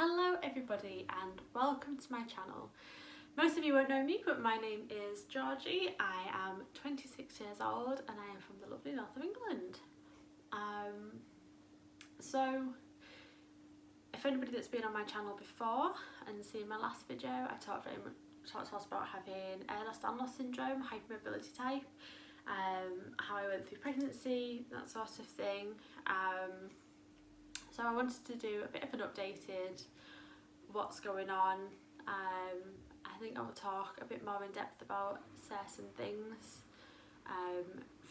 Hello everybody and welcome to my channel. Most of you won't know me, but my name is Georgie. I am 26 years old and I am from the lovely north of England. So if anybody that's been on my channel before and seen my last video, I talked to us about having Ehlers-Danlos syndrome, hypermobility type, how I went through pregnancy, that sort of thing. So I wanted to do a bit of an updated what's going on. I think I'll talk a bit more in depth about certain things.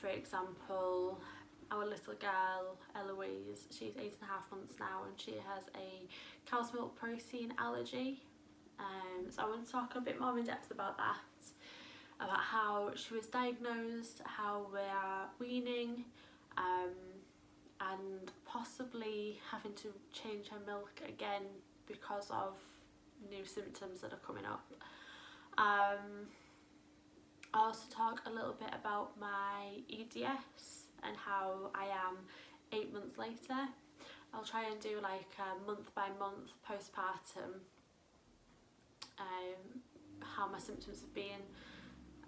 For example, our little girl Eloise, she's 8.5 months now and she has a cow's milk protein allergy. So I want to talk a bit more in depth about that, about how she was diagnosed, how we are weaning, and possibly having to change her milk again because of new symptoms that are coming up. I'll also talk a little bit about my EDS and how I am 8 months later. I'll try and do like a month by month postpartum, how my symptoms have been,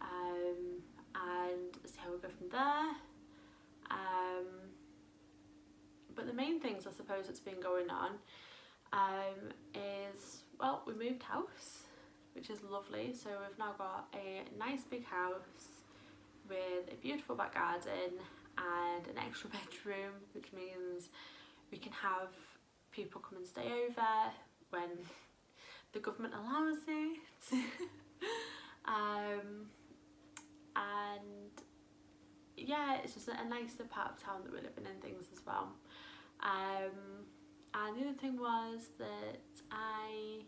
and see how we go from there. But the main things I suppose that's been going on is, well, we moved house, which is lovely. So we've now got a nice big house with a beautiful back garden and an extra bedroom, which means we can have people come and stay over when the government allows it. And yeah, it's just a nicer part of town that we're living in, things as well. And the other thing was that I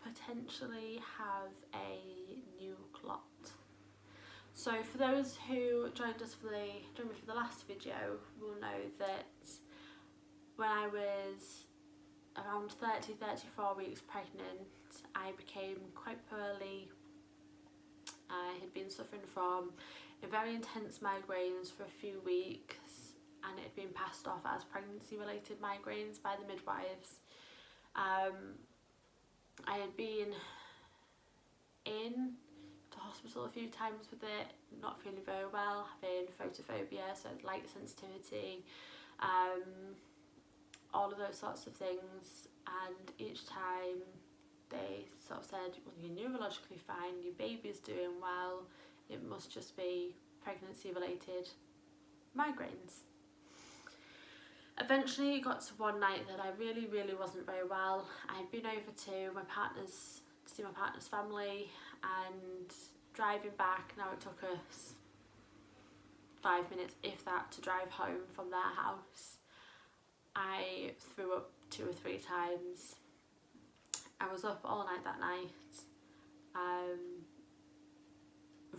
potentially have a new clot. So for those who joined me for the last video will know that when I was around 34 weeks pregnant, I became quite poorly. I had been suffering from very intense migraines for a few weeks, and it had been passed off as pregnancy related migraines by the midwives. I had been in to hospital a few times with it, not feeling very well, having photophobia, so light sensitivity, all of those sorts of things, and each time they sort of said, well, you're neurologically fine, your baby's doing well, it must just be pregnancy related migraines. Eventually it got to one night that I really wasn't very well. I had been over to see my partner's family, and driving back, now it took us 5 minutes if that to drive home from their house, I threw up 2 or 3 times. I was up all night that night,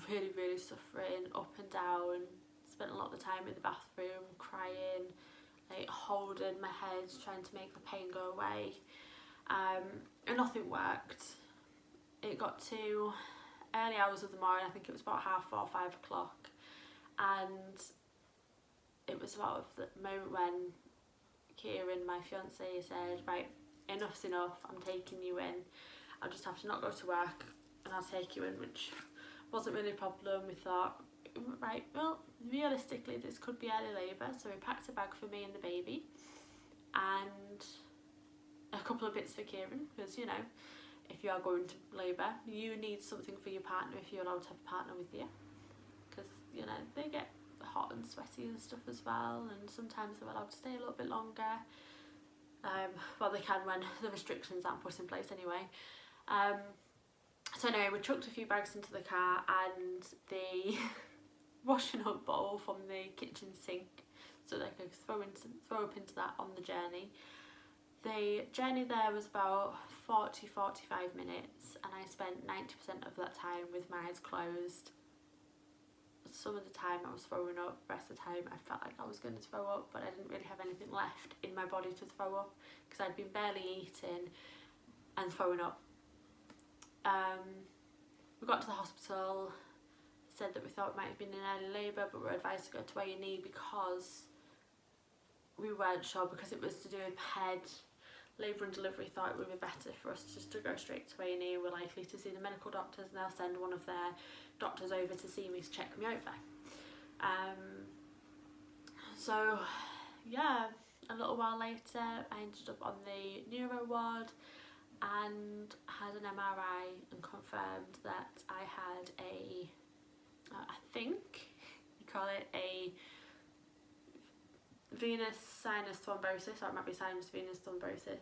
really suffering, up and down, spent a lot of the time in the bathroom crying, like holding my head, trying to make the pain go away, and nothing worked. It got to early hours of the morning, I think it was about 4:30, 5 o'clock, and it was about the moment when Kieran, my fiance, said, right, enough's enough, I'm taking you in, I'll just have to not go to work and I'll take you in, which wasn't really a problem. We thought, right, well, realistically this could be early labour, so we packed a bag for me and the baby and a couple of bits for Kieran, because you know, if you are going to labour you need something for your partner if you're allowed to have a partner with you, because you know they get hot and sweaty and stuff as well, and sometimes they're allowed to stay a little bit longer. Well, they can when the restrictions aren't put in place anyway. So anyway, we chucked a few bags into the car, and the washing up bowl from the kitchen sink, so they could throw up into that on the journey. The journey there was about 40-45 minutes, and I spent 90% of that time with my eyes closed. Some of the time I was throwing up, the rest of the time I felt like I was going to throw up, but I didn't really have anything left in my body to throw up because I'd been barely eating and throwing up. We got to the hospital, said that we thought it might have been in early labour, but we were advised to go to A&E because we weren't sure, because it was to do with head, labour and delivery thought it would be better for us just to go straight to A&E. We're likely to see the medical doctors and they'll send one of their doctors over to see me to check me over. So yeah, a little while later I ended up on the neuro ward and had an MRI and confirmed that I had a, I think you call it a venous sinus thrombosis, or it might be sinus venous thrombosis.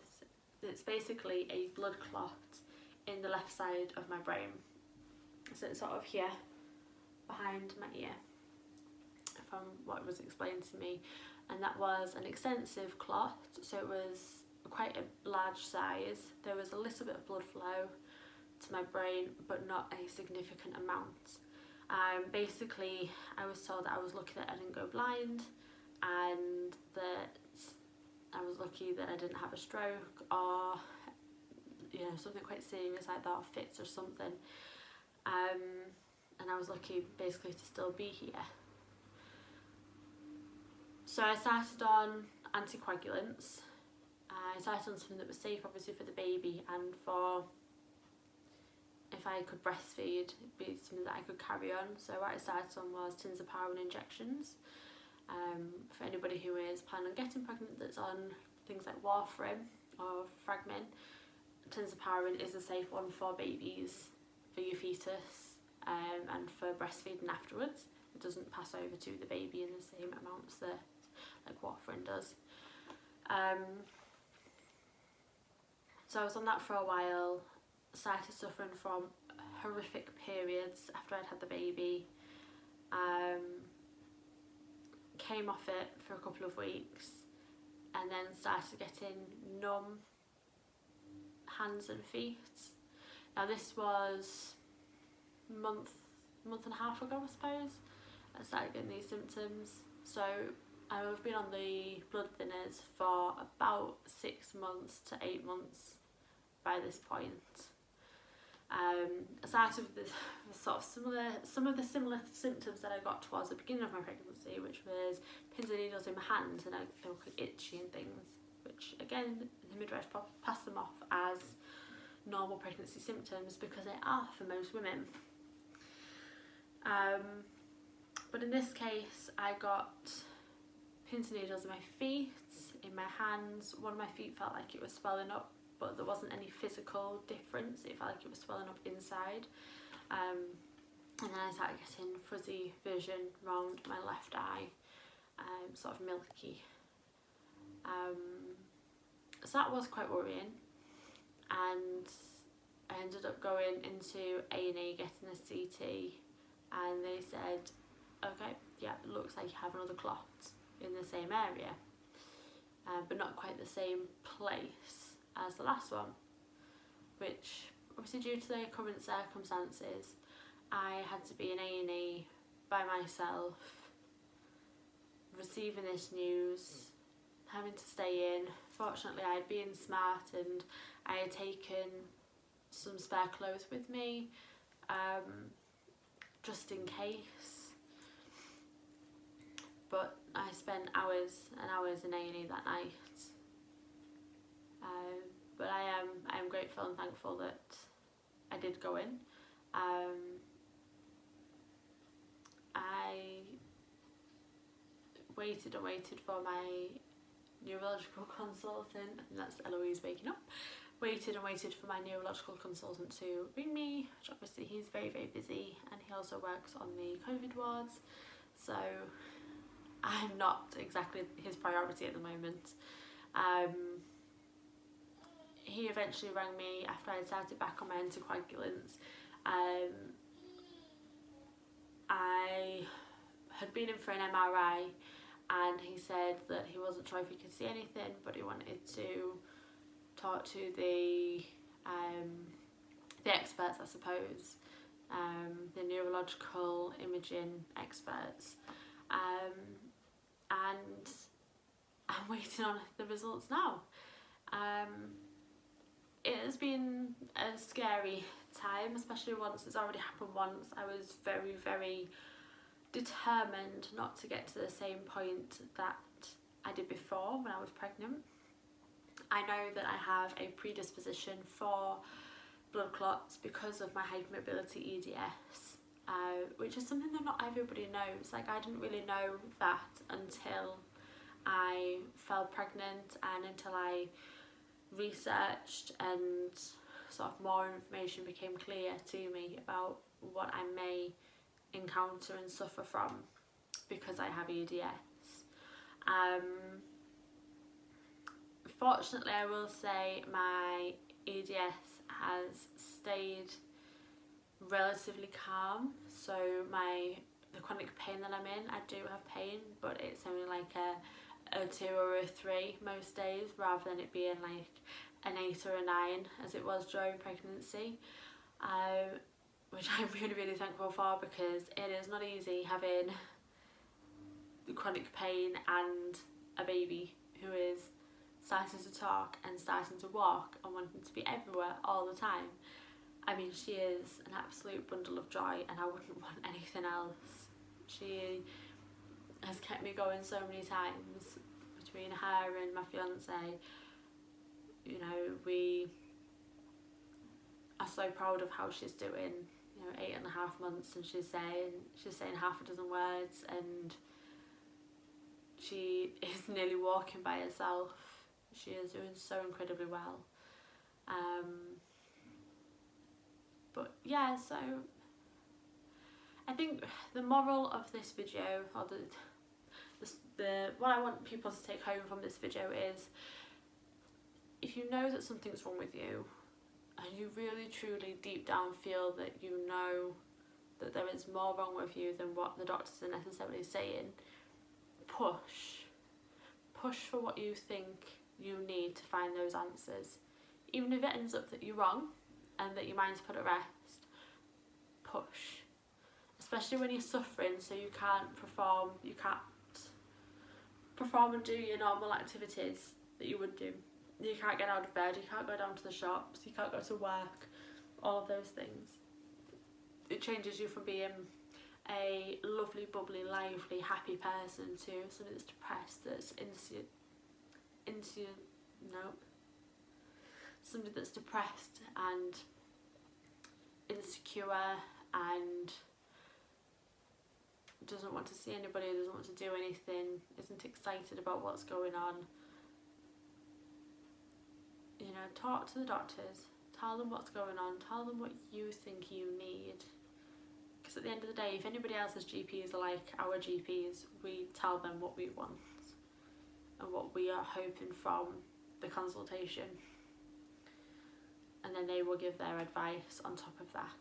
It's basically a blood clot in the left side of my brain. So it's sort of here, behind my ear, from what was explained to me. And that was an extensive clot, so it was quite a large size. There was a little bit of blood flow to my brain, but not a significant amount. Basically, I was told that I was lucky that I didn't go blind, and that I was lucky that I didn't have a stroke or, you know, something quite serious like that, or fits or something. And I was lucky basically to still be here. So I started on anticoagulants. I started on something that was safe, obviously, for the baby, and for if I could breastfeed, it'd be something that I could carry on. So what I started on was tinzaparin injections. For anybody who is planning on getting pregnant that's on things like warfarin or Fragmin, tinzaparin is a safe one for babies, for your fetus, and for breastfeeding afterwards. It doesn't pass over to the baby in the same amounts that like warfarin does. So I was on that for a while, started suffering from horrific periods after I'd had the baby. Came off it for a couple of weeks and then started getting numb hands and feet. Now this was month and a half ago, I suppose, I started getting these symptoms. So I've been on the blood thinners for about 6 months to 8 months by this point. I started with sort of some of the similar symptoms that I got towards the beginning of my pregnancy, which was pins and needles in my hands, and I feel quite itchy and things, which again the midwife passed them off as normal pregnancy symptoms because they are for most women. But in this case I got pins and needles in my feet, in my hands. One of my feet felt like it was swelling up, but there wasn't any physical difference. It felt like it was swelling up inside. And then I started getting fuzzy vision around my left eye, sort of milky. So that was quite worrying, and I ended up going into A&E getting a CT, and they said, okay, yeah, it looks like you have another clot in the same area, but not quite the same place as the last one, which obviously due to the current circumstances I had to be in A&E by myself, receiving this news, having to stay in. Fortunately I had been smart and I had taken some spare clothes with me, just in case. But I spent hours and hours in A&E that night. But I am grateful and thankful that I did go in. I waited and waited for my neurological consultant, and that's Eloise waking up. Waited and waited for my neurological consultant to ring me, which obviously he's very, very busy, and he also works on the COVID wards, so I'm not exactly his priority at the moment. He eventually rang me after I started back on my anticoagulants. I had been in for an MRI, and he said that he wasn't sure if he could see anything, but he wanted to talk to the experts, I suppose, the neurological imaging experts, and I'm waiting on the results now. It has been a scary time, especially once it's already happened once. I was very, very determined not to get to the same point that I did before when I was pregnant. I know that I have a predisposition for blood clots because of my hypermobility EDS, which is something that not everybody knows. Like, I didn't really know that until I fell pregnant and until I researched and sort of more information became clear to me about what I may encounter and suffer from because I have EDS. Fortunately, I will say my EDS has stayed relatively calm, so the chronic pain that I'm in, I do have pain, but it's only like a 2 or a 3 most days, rather than it being like an 8 or a 9 as it was during pregnancy, which I'm really, really thankful for, because it is not easy having chronic pain and a baby who is starting to talk and starting to walk and wanting to be everywhere all the time. I mean, she is an absolute bundle of joy, and I wouldn't want anything else. She has kept me going so many times. Between her and my fiance, you know, we are so proud of how she's doing. You know, 8.5 months, and she's saying half a dozen words, and she is nearly walking by herself. She is doing so incredibly well. But yeah, so I think the moral of this video, or the what I want people to take home from this video is, if you know that something's wrong with you, and you really truly deep down feel that you know that there is more wrong with you than what the doctors are necessarily saying, push for what you think you need to find those answers. Even if it ends up that you're wrong and that your mind's put at rest, push. Especially when you're suffering, so you can't perform and do your normal activities that you would do. You can't get out of bed, you can't go down to the shops, you can't go to work, all of those things. It changes you from being a lovely, bubbly, lively, happy person to somebody that's depressed, that's somebody that's depressed and insecure and doesn't want to see anybody, doesn't want to do anything, isn't excited about what's going on. You know, talk to the doctors, tell them what's going on, tell them what you think you need. Because at the end of the day, if anybody else's GPs are like our GPs, we tell them what we want and what we are hoping from the consultation. And then they will give their advice on top of that.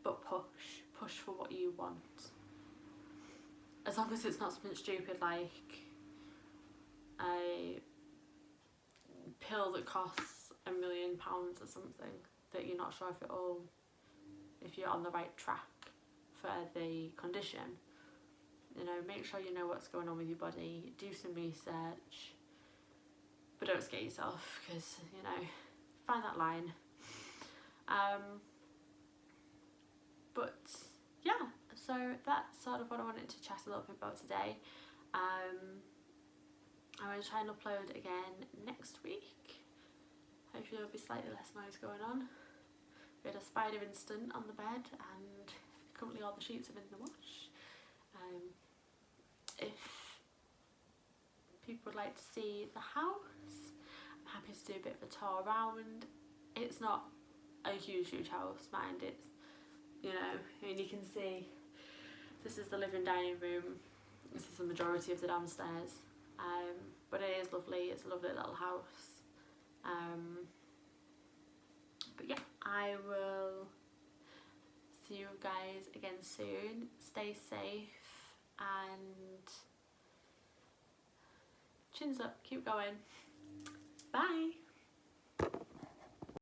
But push for what you want. As long as it's not something stupid like a pill that costs £1 million or something, that you're not sure if you're on the right track for the condition. You know, make sure you know what's going on with your body, do some research, but don't scare yourself, because, you know, find that line. But yeah, so that's sort of what I wanted to chat a little bit about today. I'm going to try and upload again next week. Hopefully there'll be slightly less noise going on. We had a spider incident on the bed, and currently all the sheets are in the wash. If people would like to see the house, I'm happy to do a bit of a tour around. It's not a huge house, mind. It's, you know, I mean, you can see this is the living dining room, this is the majority of the downstairs, but it is lovely. It's a lovely little house. But yeah, I will see you guys again soon. Stay safe and chins up, keep going. Bye.